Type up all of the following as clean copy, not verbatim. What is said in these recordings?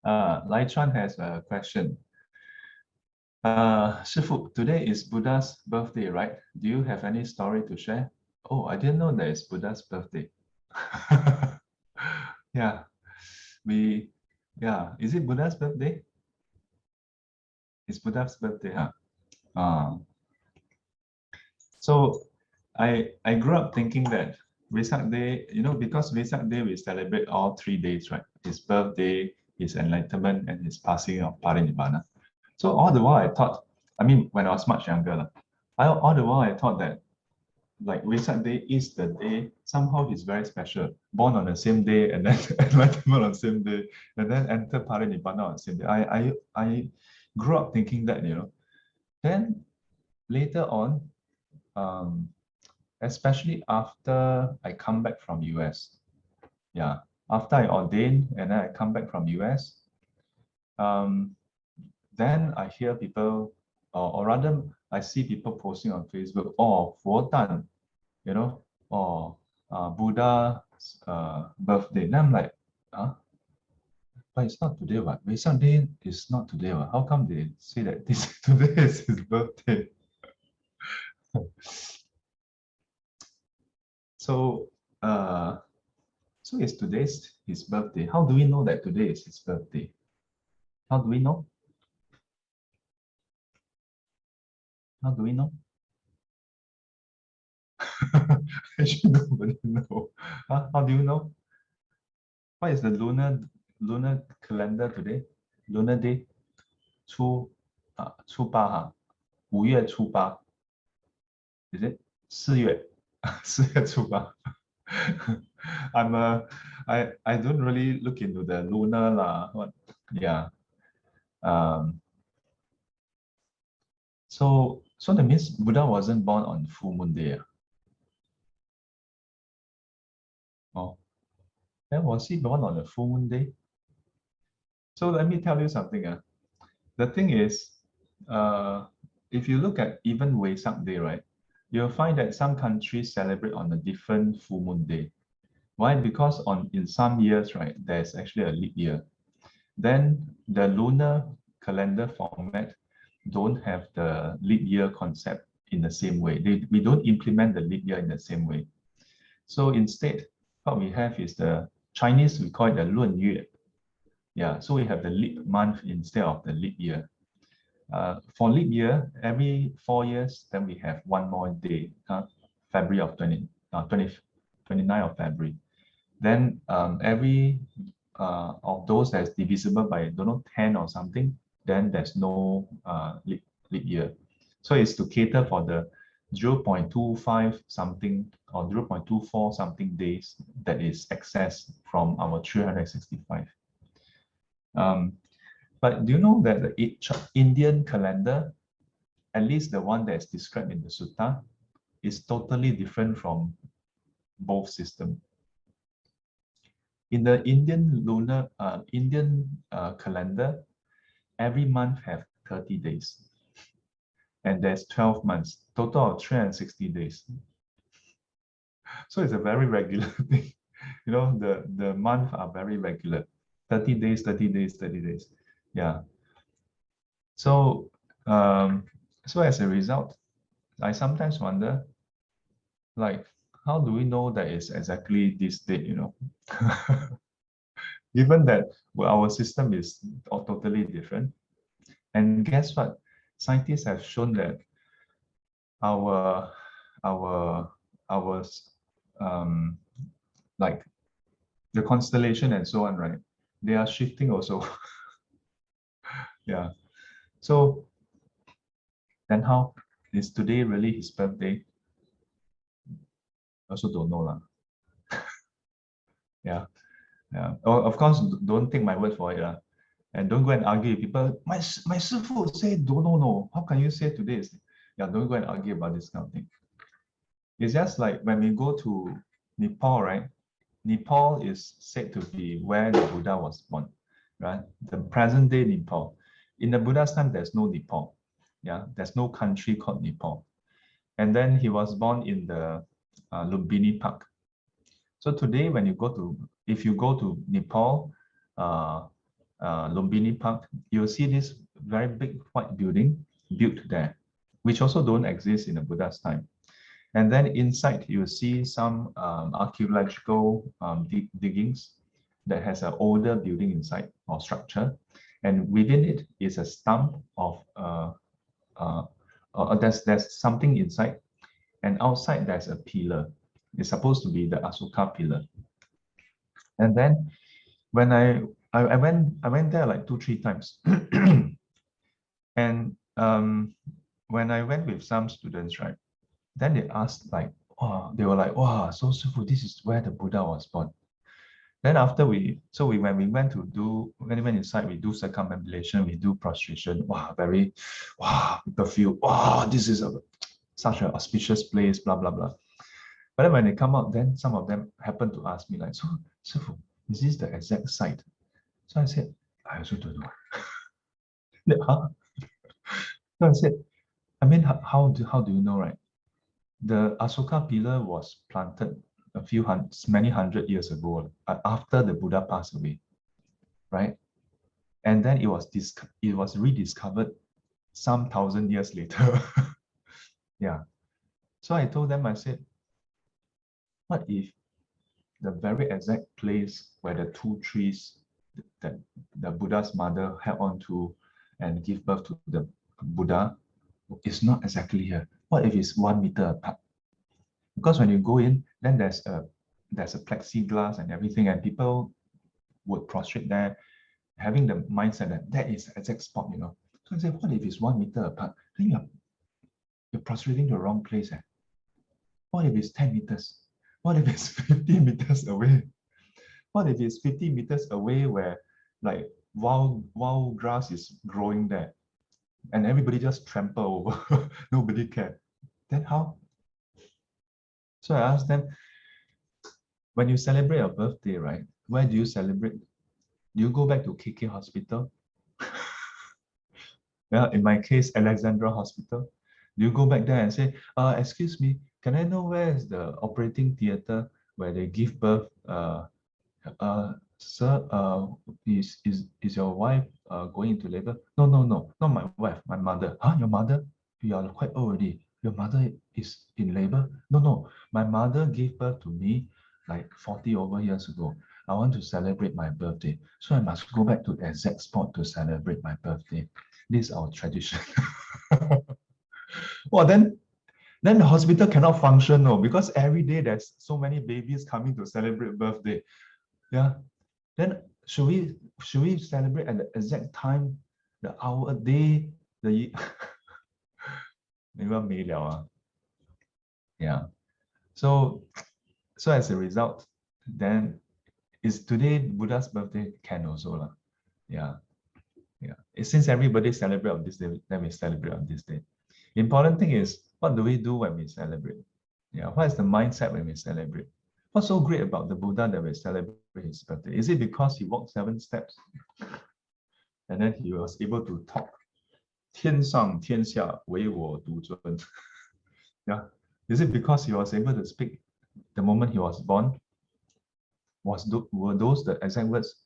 Lai Chuan has a question. Shifu, today is Buddha's birthday, right? Do you have any story to share? Oh, I didn't know that it's Buddha's birthday. Yeah, is it Buddha's birthday? It's Buddha's birthday, huh? So I grew up thinking that Vesak Day, because Vesak Day we celebrate all 3 days, right? His birthday, his enlightenment, and his passing of Parinibbana. So all the while I thought, when I was much younger, all the while I thought that like Vesak Day is the day, somehow he's very special. Born on the same day and then enlightenment on the same day, and then enter Parinibbana on the same day. I grew up thinking that, Then later on, especially after I come back from US. Yeah, after I ordained and then I come back from US, then I hear people, or rather I see people posting on Facebook, oh, 佛诞, or Buddha's birthday. Then I'm like, huh? But it's not today, what? Vesak Day is not today, what? How come they say that today is his birthday? So is today's his birthday. How do we know that today is his birthday? How do we know? How do we know? Actually, nobody know. How do you know? What is the lunar calendar today? Lunar day? 初八 哈，5月初八 ，is it? 4月 4月初八 I don't really look into the lunar lah. Yeah. So that means Buddha wasn't born on full moon day. Oh, then was he born on a full moon day? So let me tell you something. The thing is, if you look at even Vesak Day, right, you'll find that some countries celebrate on a different full moon day. Why? Because in some years, right, there's actually a leap year. Then the lunar calendar format don't have the leap year concept in the same way. We don't implement the leap year in the same way. So instead, what we have is the Chinese, we call it the 闰月. Yeah, so we have the leap month instead of the leap year. For leap year, every 4 years, then we have one more day, February of 29 of February. Then every of those that's divisible by, 10 or something, then there's no leap year. So it's to cater for the 0.25 something or 0.24 something days that is excess from our 365. But do you know that the Indian calendar, at least the one that's described in the sutta, is totally different from both systems? In the Indian calendar, every month have 30 days. And there's 12 months, total of 360 days. So it's a very regular thing. The months are very regular. 30 days, 30 days, 30 days. Yeah. So as a result, I sometimes wonder, like, how do we know that it's exactly this date, Given that our system is totally different. And guess what? Scientists have shown that our like the constellation and so on, right? They are shifting also. Yeah. So then how is today really his birthday? Also don't know lah. Yeah. Of course, don't take my word for it lah. And don't go and argue with people. My Sifu say don't know. No. How can you say today is? Yeah, don't go and argue about this kind of thing. It's just like when we go to Nepal, right? Nepal is said to be where the Buddha was born, right? The present day Nepal. In the Buddha's time, there's no Nepal. Yeah, there's no country called Nepal. And then he was born in the Lumbini Park. So today, if you go to Nepal, Lumbini Park, you'll see this very big white building built there, which also don't exist in the Buddha's time. And then inside, you'll see some archaeological diggings that has an older building inside or structure. And within it is a stump of, there's something inside. And outside, there's a pillar. It's supposed to be the Asuka pillar. And then when I went there like 2-3 times. And when I went with some students, right, then they asked like, oh, they were like, wow, so Sifu, this is where the Buddha was born. Then after when we went when we went inside, we do circumambulation, we do prostration. Wow, people feel, wow, this is such an auspicious place, blah, blah, blah. But then when they come out, then some of them happen to ask me like, so Sifu, is this the exact site? So I said, I also don't know. Huh? So I said, I mean, how do you know, right? The Asoka pillar was planted many hundred years ago, after the Buddha passed away, right? And then it was rediscovered some 1,000 years later. Yeah. So I told them, I said, what if the very exact place where the 2 trees that the Buddha's mother held on to and give birth to the Buddha is not exactly here? What if it's 1 meter apart? Because when you go in, then there's a plexiglass and everything, and people would prostrate there, having the mindset that that is the exact spot, you know. So I said, what if it's 1 meter apart? Then you're prostrating the wrong place. What if it's 10 meters? What if it's 50 meters away? What if it's 50 meters away where like wild grass is growing there and everybody just trample over, nobody care? Then how? So I asked them, when you celebrate a birthday, right? Where do you celebrate? Do you go back to KK Hospital? Yeah, in my case, Alexandra Hospital. Do you go back there and say, excuse me, can I know where is the operating theater where they give birth? Sir, is your wife going into labor? No, not my wife, my mother. Huh, your mother? You are quite old already. Your mother is in labor? No, my mother gave birth to me like 40 over years ago. I want to celebrate my birthday. So I must go back to the exact spot to celebrate my birthday. This is our tradition. Well, then the hospital cannot function, no, because every day there's so many babies coming to celebrate birthday. Yeah. Then should we celebrate at the exact time, the hour, day, the year? 没了啊. Yeah. So as a result, then is today Buddha's birthday? Can also lah. Yeah. Since everybody celebrate on this day, then we celebrate on this day. Important thing is, what do we do when we celebrate? Yeah. What is the mindset when we celebrate? What's so great about the Buddha that we celebrate his birthday? Is it because he walked 7 steps and then he was able to talk? 天上天下唯我独尊. Yeah. Is it because he was able to speak the moment he was born? Were those the exact words?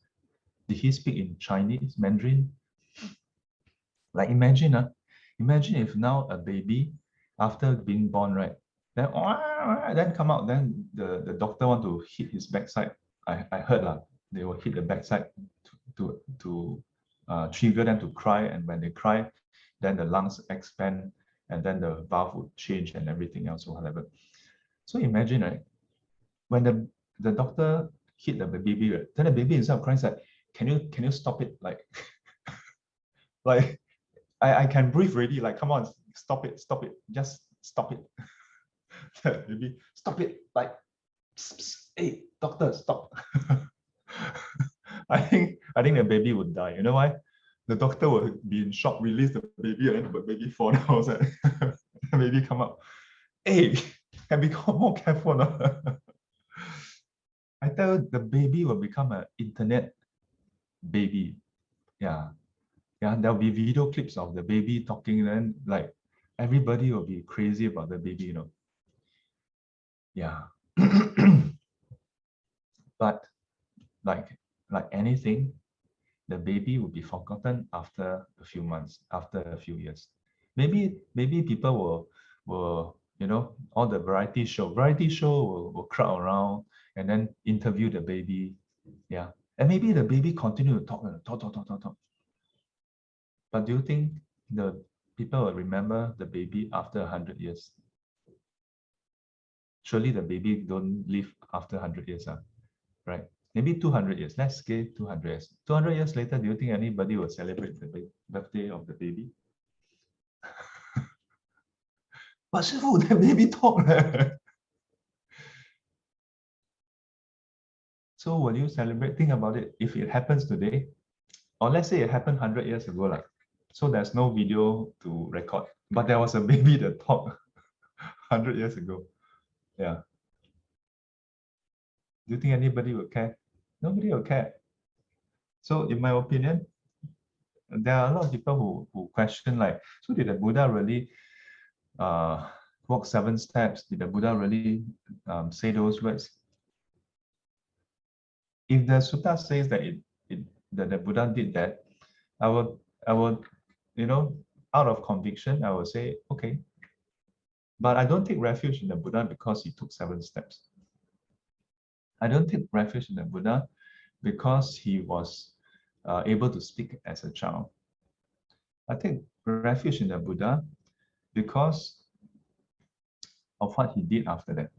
Did he speak in Chinese, Mandarin? Like imagine if now a baby, after being born, right, then come out, then the doctor want to hit his backside. I heard they will hit the backside to trigger them to cry, and when they cry, then the lungs expand, and then the valve would change and everything else or whatever. So imagine, right, when the doctor hit the baby, right, then the baby himself cries like, can you stop it? Like, like I can breathe already. Like, come on, stop it, just stop it. Maybe stop it. Like, psst, psst, hey, doctor, stop. I think the baby would die. You know why? The doctor would be in shock, release the baby, and the baby fall down. Like, the baby come up. Hey, can become more careful now. I tell you, the baby will become an internet baby. Yeah. There'll be video clips of the baby talking, then like everybody will be crazy about the baby, you know. Yeah. But like anything, the baby will be forgotten after a few months, after a few years. Maybe people will all the variety show will crowd around and then interview the baby. Yeah. And maybe the baby continue to talk. But do you think the people will remember the baby after 100 years? Surely the baby don't live after 100 years, right? Maybe 200 years. Let's say 200 years. 200 years later, do you think anybody will celebrate the birthday of the baby? But 师傅, the baby talk. So will you celebrate? Think about it. If it happens today, or let's say it happened 100 years ago, like, so there's no video to record, but there was a baby that talked 100 years ago. Yeah. Do you think anybody will care? Nobody will care. So in my opinion, there are a lot of people who question, like, so did the Buddha really walk 7 steps? Did the Buddha really say those words? If the sutta says that that the Buddha did that, I would, out of conviction, I would say, okay. But I don't take refuge in the Buddha because he took 7 steps. I don't take refuge in the Buddha because he was able to speak as a child. I take refuge in the Buddha because of what he did after that.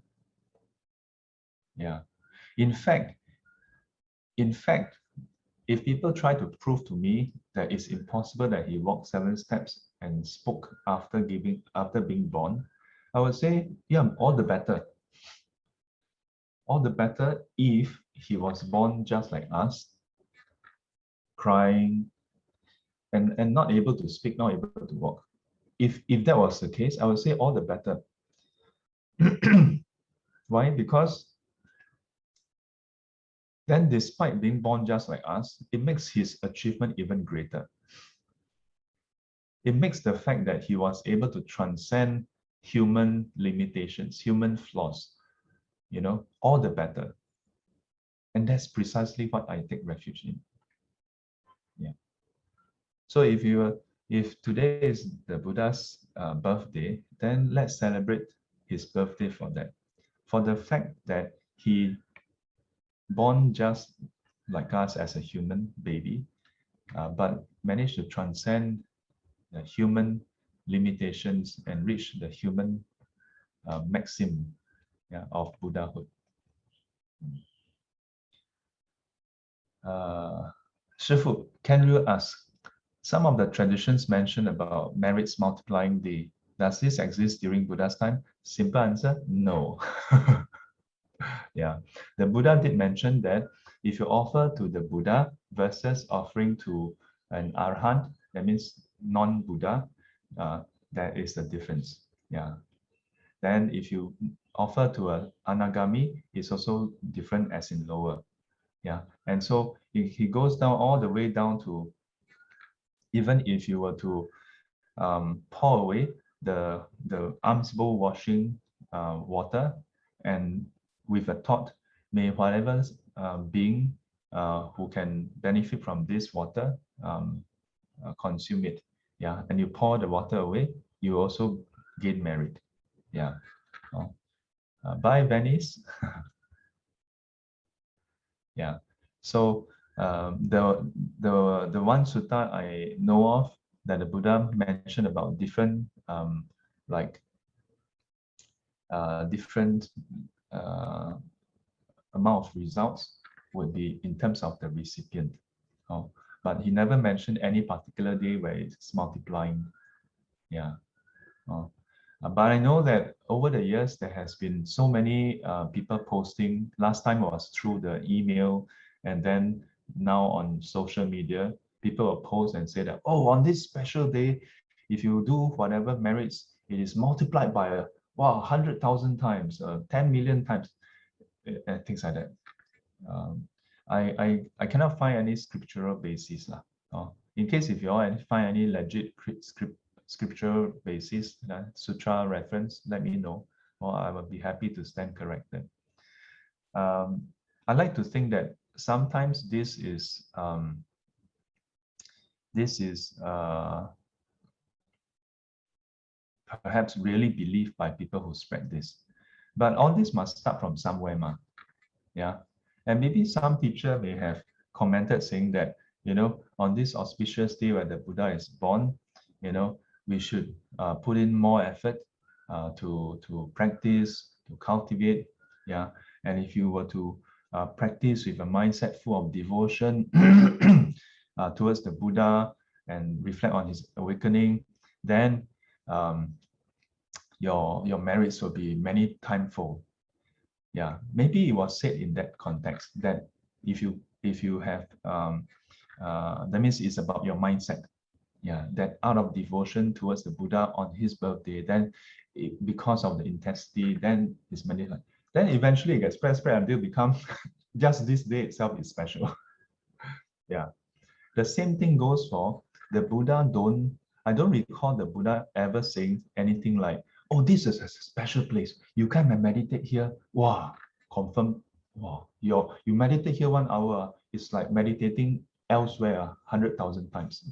Yeah. In fact, if people try to prove to me that it's impossible that he walked 7 steps and spoke after being born, I would say, yeah, all the better. All the better if he was born just like us, crying, and not able to speak, not able to walk. If that was the case, I would say all the better. Why? Because then despite being born just like us, it makes his achievement even greater. It makes the fact that he was able to transcend human limitations, human flaws, all the better. And that's precisely what I take refuge in. Yeah. So if today is the Buddha's birthday, then let's celebrate his birthday for that. For the fact that he born just like us as a human baby, but managed to transcend the human limitations and reach the human maxim, of Buddhahood. Shifu, can you ask, some of the traditions mentioned about merits multiplying day, does this exist during Buddha's time? Simple answer, no. Yeah, the Buddha did mention that if you offer to the Buddha versus offering to an Arhat, that means non-Buddha, there is a difference. Yeah. Then if you offer to an Anagami, it's also different as in lower. Yeah. And so he goes down all the way down to, even if you were to pour away the alms bowl washing water, and with a thought, may whatever being who can benefit from this water consume it. Yeah, and you pour the water away, you also gain merit. Yeah. Bye, Venice. Yeah. So the one sutta I know of that the Buddha mentioned about different different amount of results would be in terms of the recipient. But he never mentioned any particular day where it's multiplying. Yeah. But I know that over the years, there has been so many people posting. Last time was through the email, and then now on social media, people will post and say that, oh, on this special day, if you do whatever merits, it is multiplied by 100,000 times, 10 million times, and things like that. I cannot find any scriptural basis. In case if you all find any legit scriptural basis, sutra reference, let me know, or I will be happy to stand corrected. I like to think that sometimes this is this is perhaps really believed by people who spread this. But all this must start from somewhere, ma. Yeah. And maybe some teacher may have commented saying that, on this auspicious day where the Buddha is born, we should put in more effort to practice, to cultivate. Yeah. And if you were to practice with a mindset full of devotion towards the Buddha and reflect on his awakening, then your merits will be many timefold. Yeah, maybe it was said in that context that if you have that means it's about your mindset. Yeah, that out of devotion towards the Buddha on his birthday, then because of the intensity, then it's many like then eventually it gets spread until become just this day itself is special. Yeah. The same thing goes for the Buddha. I don't recall the Buddha ever saying anything like, oh, this is a special place. You come and meditate here. Wow, confirm. Wow, you meditate here 1 hour. It's like meditating elsewhere 100,000 times.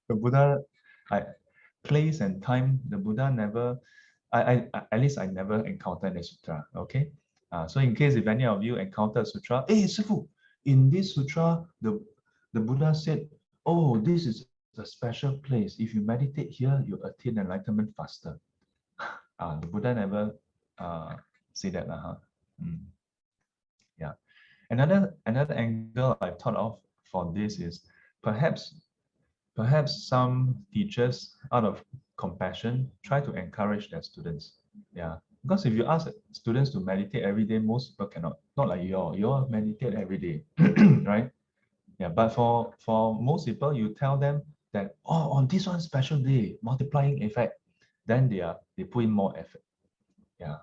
The Buddha, place and time, the Buddha never, at least I never encountered the sutra. Okay. So in case if any of you encounter a sutra, hey, Sifu, in this sutra, the Buddha said, oh, this is a special place. If you meditate here, you attain enlightenment faster. The Buddha never say that. Yeah. Another angle I thought of for this is perhaps some teachers, out of compassion, try to encourage their students. Yeah. Because if you ask students to meditate every day, most people cannot. Not like you all meditate every day, right? Yeah. But for most people, you tell them that, oh, on this one special day, multiplying effect, then they put in more effort. Yeah.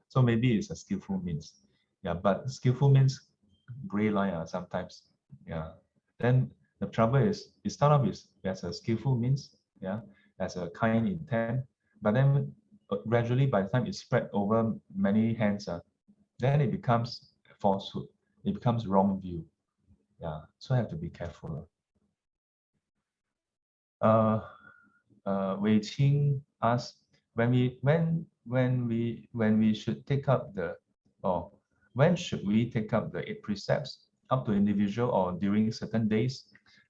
So maybe it's a skillful means. Yeah, but skillful means gray line sometimes. Yeah. Then the trouble is, it start off as a skillful means, yeah, as a kind intent, but then gradually by the time it spread over many hands, then it becomes falsehood. It becomes wrong view. Yeah. So I have to be careful. Wei Qing asked when we should take up or when should we take up the 8 precepts, up to individual or during certain days.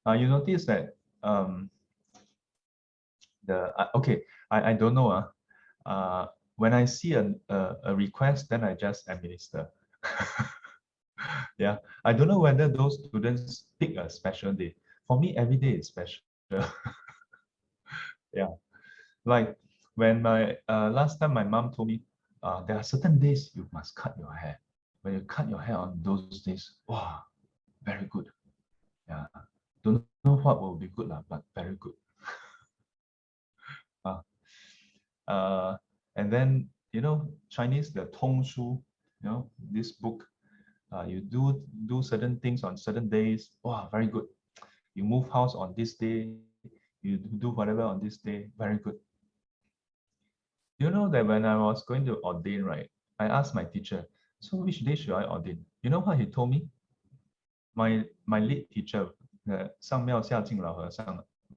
You notice that okay, I don't know. When I see a request, then I just administer. Yeah, I don't know whether those students pick a special day. For me, every day is special. Yeah. Like when my last time my mom told me, there are certain days you must cut your hair. When you cut your hair on those days, wow, very good. Yeah, don't know what will be good, but very good. Uh, and then Chinese, the Tong Shu, this book. You do certain things on certain days. Wow, very good. You move house on this day. You do whatever on this day. Very good. You know that when I was going to ordain, right, I asked my teacher, so which day should I ordain? You know what he told me? My lead teacher, Sang Miao Xiajing Lao和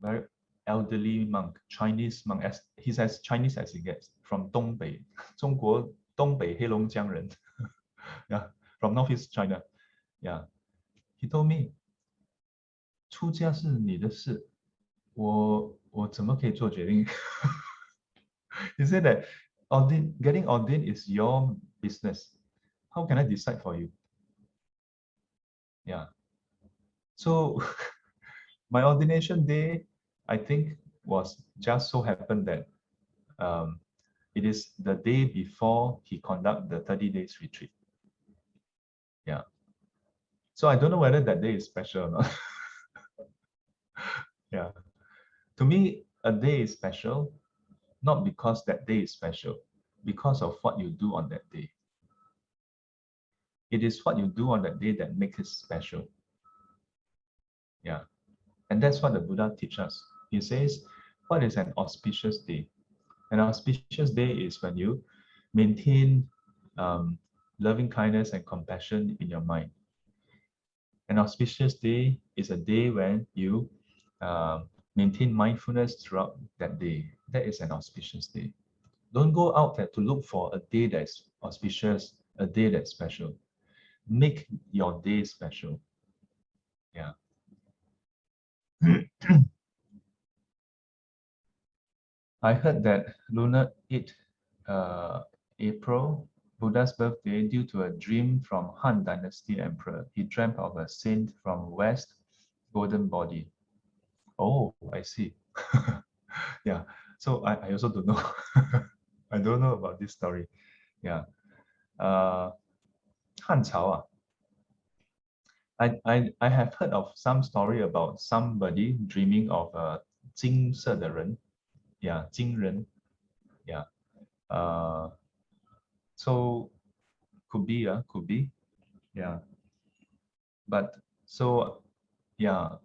very elderly monk, Chinese monk, he's as Chinese as he gets, from Dongbei, 中国 Dongbei 黑龙江人. Yeah, from Northeast China. Yeah, he told me, 出家是你的事，我怎么可以做决定? He said that getting ordained is your business. How can I decide for you? Yeah. So my ordination day, I think, was just so happened that it is the day before he conduct the 30 days retreat. Yeah. So I don't know whether that day is special or not. Yeah. To me, a day is special, not because that day is special, because of what you do on that day. It is what you do on that day that makes it special. Yeah. And that's what the Buddha teaches us. He says, what is an auspicious day? An auspicious day is when you maintain loving kindness and compassion in your mind. An auspicious day is a day when you maintain mindfulness throughout that day. That is an auspicious day. Don't go out there to look for a day that's auspicious, a day that's special. Make your day special. Yeah. I heard that Lunar 8 April, Buddha's birthday, due to a dream from Han Dynasty Emperor. He dreamt of a saint from West, golden body. Oh, I see. Yeah. So I also don't know. I don't know about this story. Yeah. Uh, 汉朝啊. I have heard of some story about somebody dreaming of a 金色的人. Yeah, 金人. Yeah. So could be, could be. Yeah. But so, yeah.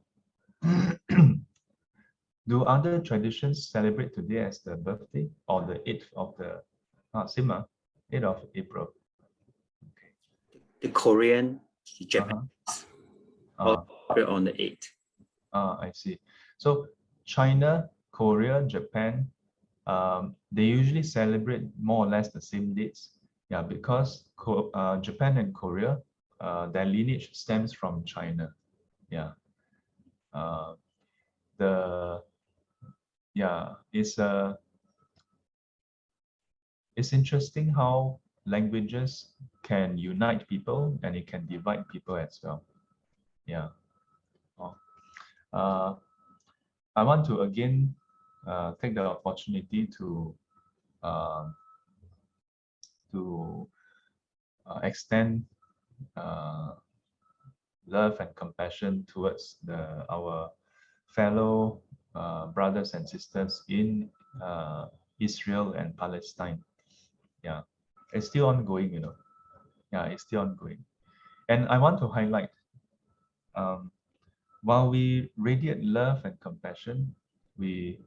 Do other traditions celebrate today as the birthday or the 8th of the same, 8th of April? Okay. The Korean, Japan, Uh-huh. on the 8th. I see. So China, Korea, Japan, they usually celebrate more or less the same dates. Yeah, because Japan and Korea, their lineage stems from China. Yeah. The yeah, it's interesting how languages can unite people and it can divide people as well. Yeah. Oh. I want to again take the opportunity uh, to extend love and compassion towards our fellow brothers and sisters in Israel and Palestine. Yeah, it's still ongoing, you know. Yeah, it's still ongoing. And I want to highlight, while we radiate love and compassion, we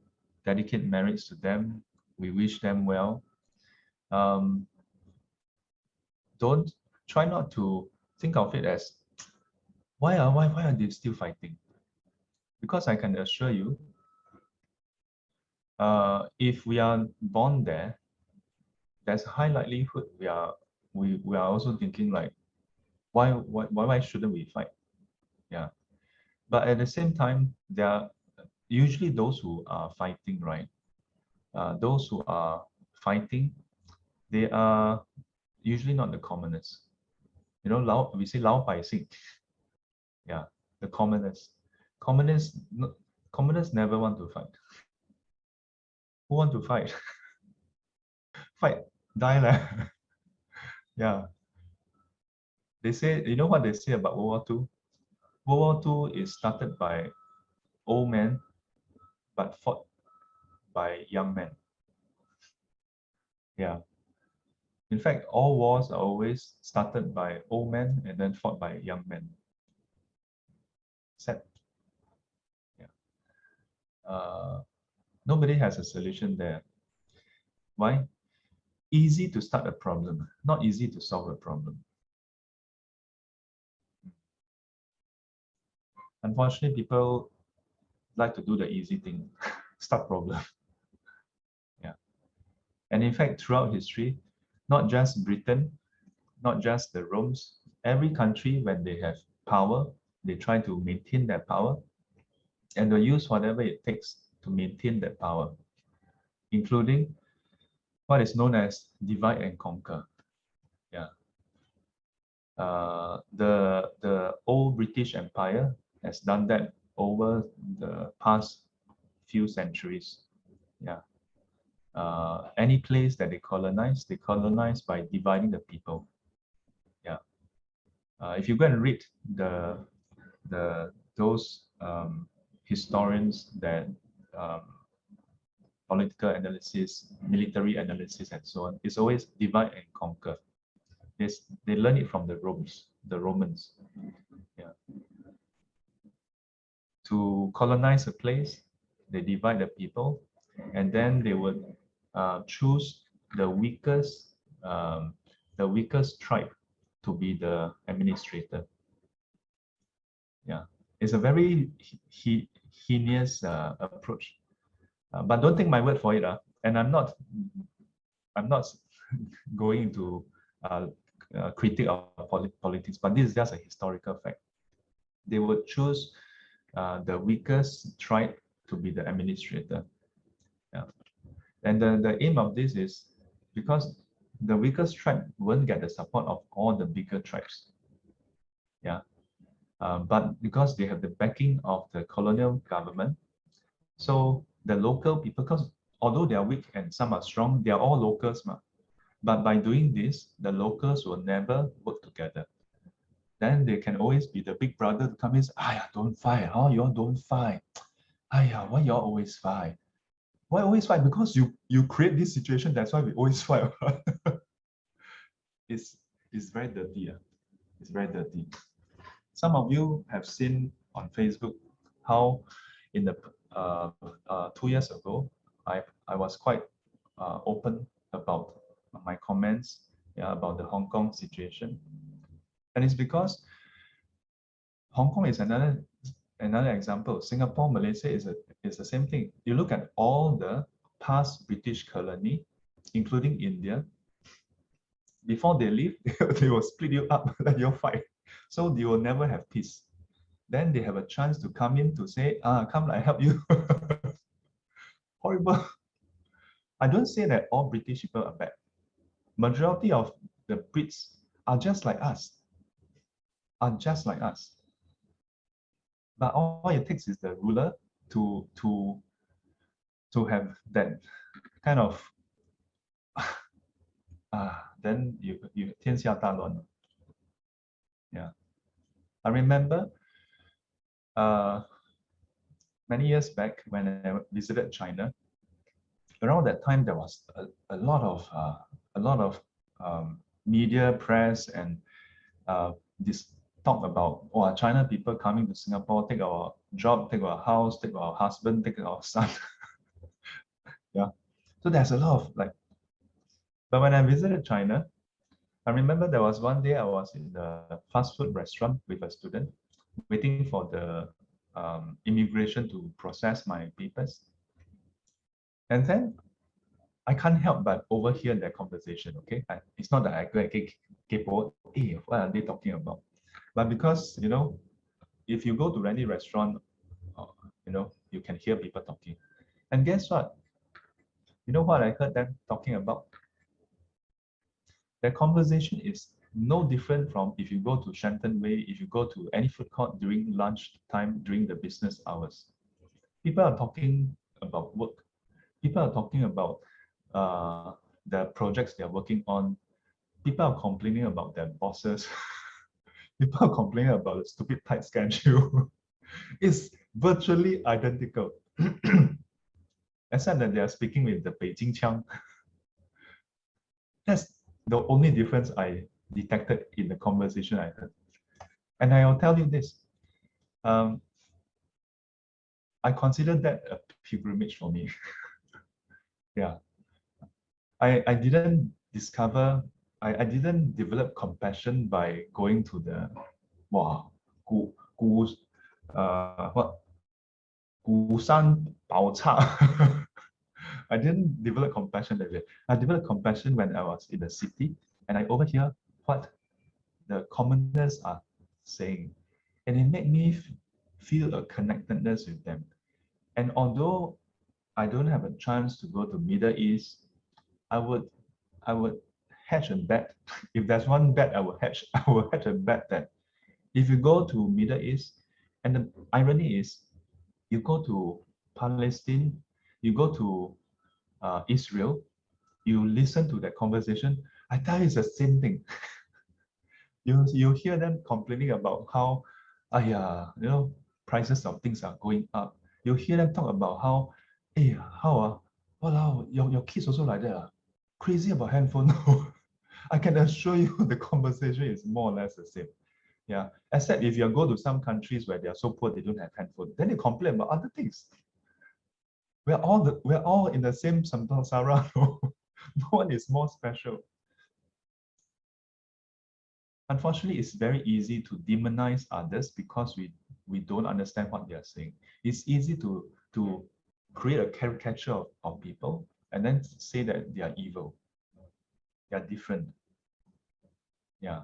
dedicate marriage to them, we wish them well. Don't try not to think of it as why are they still fighting? Because I can assure you, if we are born there, there's a high likelihood we are also thinking like, why shouldn't we fight? Yeah. But at the same time, there are usually those who are fighting, right? Those who are fighting, they are usually not the commoners. You know, we say 老百姓. Yeah, the commoners. Commoners, commoners never want to fight. Who want to fight? Fight, die lah. Yeah. They say, you know what they say about World War II? World War II is started by old men, but fought by young men. Yeah. In fact, all wars are always started by old men and then fought by young men. Sad. Yeah. Nobody has a solution there. Why? Easy to start a problem, not easy to solve a problem. Unfortunately, people like to do the easy thing, start problem. Yeah. And in fact, throughout history, not just Britain, not just the Romes, every country, when they have power, they try to maintain their power and they use whatever it takes to maintain that power, including what is known as divide and conquer. Yeah. The old British Empire has done that over the past few centuries. Yeah. Any place that they colonize by dividing the people. Yeah. If you go and read those historians that political analysis, military analysis, and so on, it's always divide and conquer. They learn it from the Romans. Yeah. To colonize a place, they divide the people, and then they would choose the weakest tribe to be the administrator. Yeah, it's a very heinous approach. But don't take my word for it. And I'm not going into critique of politics, but this is just a historical fact. They would choose the weakest tribe to be the administrator. Yeah. And the aim of this is because the weakest tribe won't get the support of all the bigger tribes. Yeah. But because they have the backing of the colonial government, so the local people, because although they are weak and some are strong, they are all locals. But by doing this, the locals will never work together. Then they can always be the big brother to come in, Aya, don't fight, huh? You all don't fight. Aya, why you all always fight? Why always fight? Because you create this situation, that's why we always fight. it's it's very dirty. It's very dirty. Some of you have seen on Facebook how in the 2 years ago, I was quite open about my comments, yeah, about the Hong Kong situation. And it's because Hong Kong is another example. Singapore, Malaysia is the same thing. You look at all the past British colony, including India, before they leave, they will split you up, let you fight. So you will never have peace. Then they have a chance to come in to say, come, I help you. Horrible. I don't say that all British people are bad. Majority of the Brits are just like us. But all it takes is the ruler to have that kind of then you 天下大乱. Yeah. I remember many years back when I visited China. Around that time, there was a lot of media, press, and this talk about China people coming to Singapore, take our job, take our house, take our husband, take our son. Yeah. So there's a lot of like. But when I visited China, I remember there was one day I was in the fast food restaurant with a student, waiting for the immigration to process my papers. And then I can't help but overhear their conversation, okay? It's not that I go keep what are they talking about? But because, if you go to any restaurant, you can hear people talking. And guess what? You know what I heard them talking about? Their conversation is no different from if you go to Shenton Way, if you go to any food court during lunch time, during the business hours. People are talking about work. People are talking about the projects they're working on. People are complaining about their bosses. People are complaining about the stupid tight schedule. It's virtually identical, except that they are speaking with the Beijing Qiang. That's the only difference I detected in the conversation I heard. And I'll tell you this. I consider that a pilgrimage for me. Yeah. I didn't discover, I didn't develop compassion by going to the what 鼓山宝刹. I didn't develop compassion that way. I developed compassion when I was in the city and I overhear what the commoners are saying. And it made me feel a connectedness with them. And although I don't have a chance to go to Middle East, I would hedge a bet. If there's one bet I will hedge a bet that if you go to Middle East, and the irony is, you go to Palestine, you go to Israel, you listen to that conversation, I tell you it's the same thing. You hear them complaining about how, prices of things are going up. You hear them talk about how, your kids also like that. Crazy about handphone. I can assure you the conversation is more or less the same. Yeah, except if you go to some countries where they are so poor they don't have handphone, then they complain about other things. We're all in the same Samsara. No one is more special. Unfortunately, it's very easy to demonize others because we we don't understand what they are saying. It's easy to create a caricature of people and then say that they are evil. They are different. Yeah.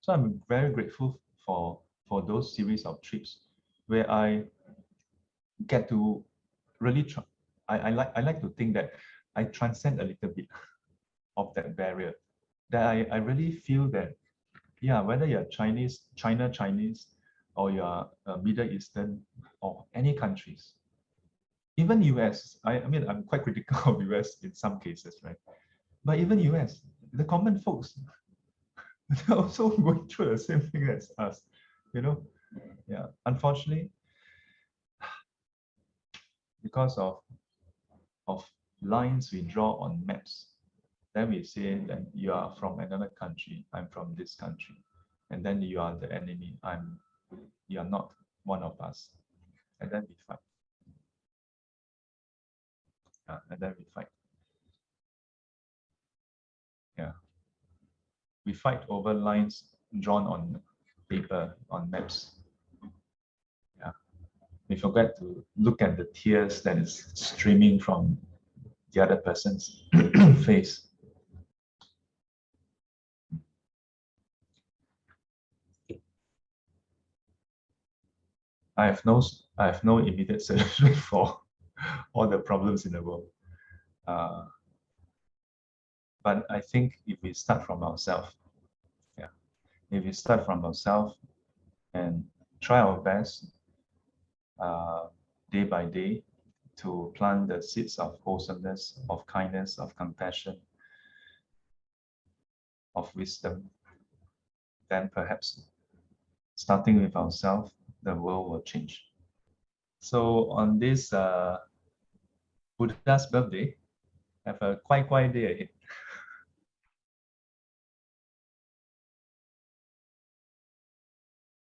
So I'm very grateful for those series of trips where I get to really try. I like to think that I transcend a little bit of that barrier. That I really feel that, yeah, whether you're Chinese, or you're Middle Eastern, or any countries, even US, I mean, I'm quite critical of US in some cases, right? But even US, the common folks, they're also going through the same thing as us, you know? Yeah, unfortunately, because of lines we draw on maps, then we say that you are from another country, I'm from this country, and then you are the enemy, you are not one of us, and then we fight. And then we fight. Yeah, we fight over lines drawn on paper, on maps. Yeah, we forget to look at the tears that is streaming from the other person's face. I have no immediate solution for all the problems in the world. But I think if we start from ourselves, yeah, if we start from ourselves and try our best day by day to plant the seeds of wholesomeness, of kindness, of compassion, of wisdom, then perhaps starting with ourselves, the world will change. So on this Buddha's birthday, have a quite quiet day ahead.